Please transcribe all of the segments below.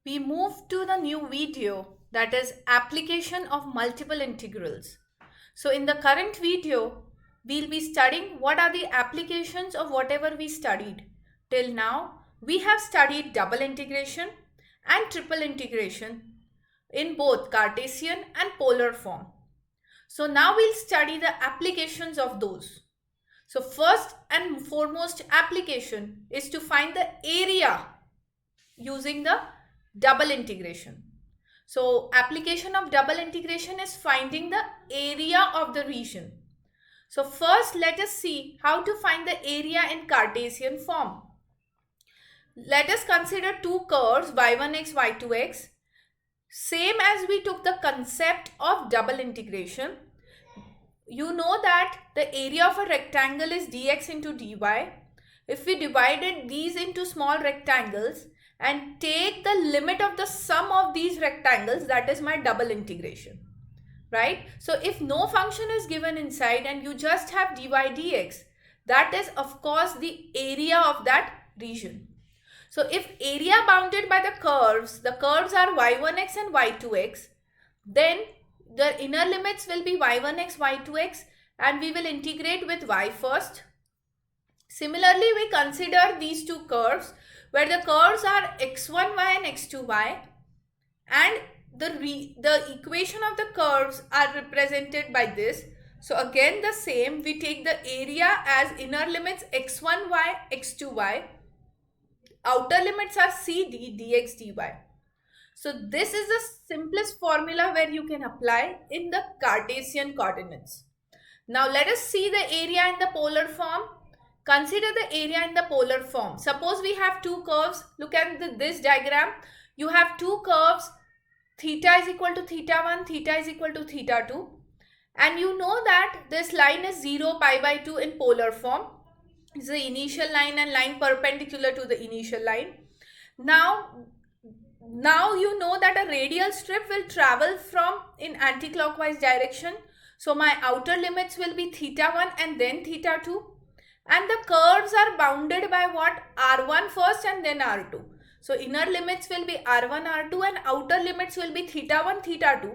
we move to the new video, that is application of multiple integrals. So in the current video, we'll be studying what are the applications of whatever we studied. Till now, we have studied double integration and triple integration in both Cartesian and polar form. So now we'll study the applications of those. So first and foremost application is to find the area using the double integration. So application of double integration is finding the area of the region. So first let us see how to find the area in Cartesian form. Let us consider two curves y1x, y2x. Same as we took the concept of double integration. You know that the area of a rectangle is dx into dy. If we divided these into small rectangles and take the limit of the sum of these rectangles, that is my double integration, right? So if no function is given inside and you just have dy dx, that is of course the area of that region. So if area bounded by the curves are y1x and y2x, then the inner limits will be y1x, y2x, and we will integrate with y first. Similarly, we consider these two curves where the curves are x1y and x2y, and the equation of the curves are represented by this. So again the same, we take the area as inner limits x1y, x2y, outer limits are cd, dx, dy. So this is the simplest formula where you can apply in the Cartesian coordinates. Now let us see the area in the polar form. Consider the area in the polar form. Suppose we have two curves. Look at this diagram. You have two curves. Theta is equal to theta 1, theta is equal to theta 2. And you know that this line is 0, pi by 2 in polar form. It's the initial line and line perpendicular to the initial line. Now you know that a radial strip will travel from in anti-clockwise direction. So my outer limits will be theta 1 and then theta 2. And the curves are bounded by what? R1 first and then R2. So inner limits will be R1, R2 and outer limits will be theta 1, theta 2.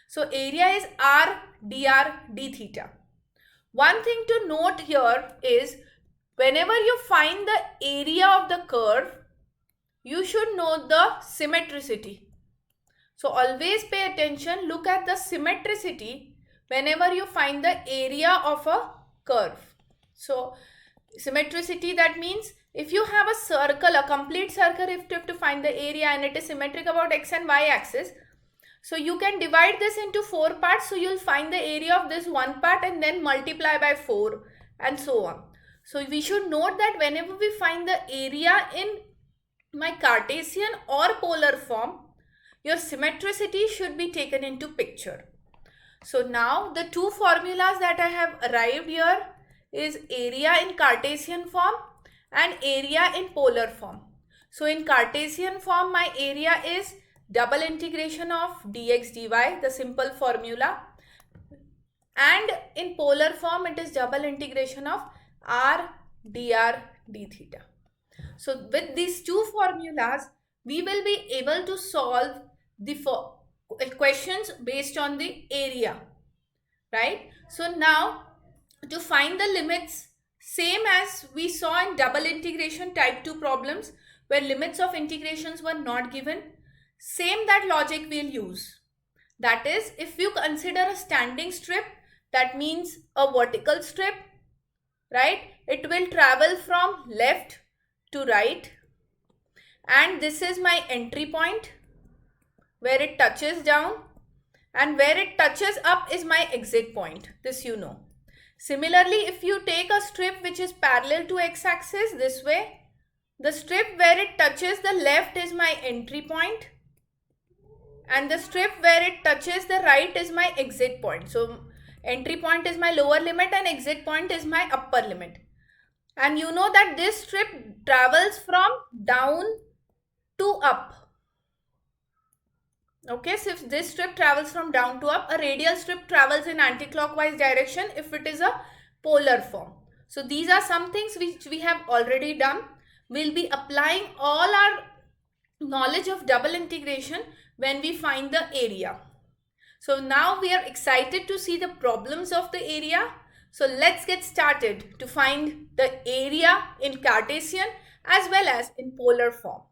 So area is R dr d theta. One thing to note here is whenever you find the area of the curve, you should know the symmetricity. So always pay attention, look at the symmetricity whenever you find the area of a curve. So symmetricity, that means if you have a circle, a complete circle, if you have to find the area and it is symmetric about x and y axis, so you can divide this into 4 parts. So you'll find the area of this one part and then multiply by 4 and so on. So we should note that whenever we find the area in my Cartesian or polar form, your symmetricity should be taken into picture. So now the two formulas that I have arrived here is area in Cartesian form and area in polar form. So in Cartesian form, my area is double integration of dx dy, the simple formula, and in polar form it is double integration of r dr d theta. So with these two formulas, we will be able to solve the questions based on the area, right? So now to find the limits, same as we saw in double integration type 2 problems where limits of integrations were not given, same that logic we'll use. That is, if you consider a standing strip, that means a vertical strip, right? It will travel from left to right, and this is my entry point where it touches down, and where it touches up is my exit point. This you know. Similarly, if you take a strip which is parallel to x-axis this way, the strip where it touches the left is my entry point, and the strip where it touches the right is my exit point. So entry point is my lower limit and exit point is my upper limit. And you know that this strip travels from down to up. Okay, so if this strip travels from down to up, a radial strip travels in anti-clockwise direction if it is a polar form. So these are some things which we have already done. We'll be applying all our knowledge of double integration when we find the area. So now we are excited to see the problems of the area. So let's get started to find the area in Cartesian as well as in polar form.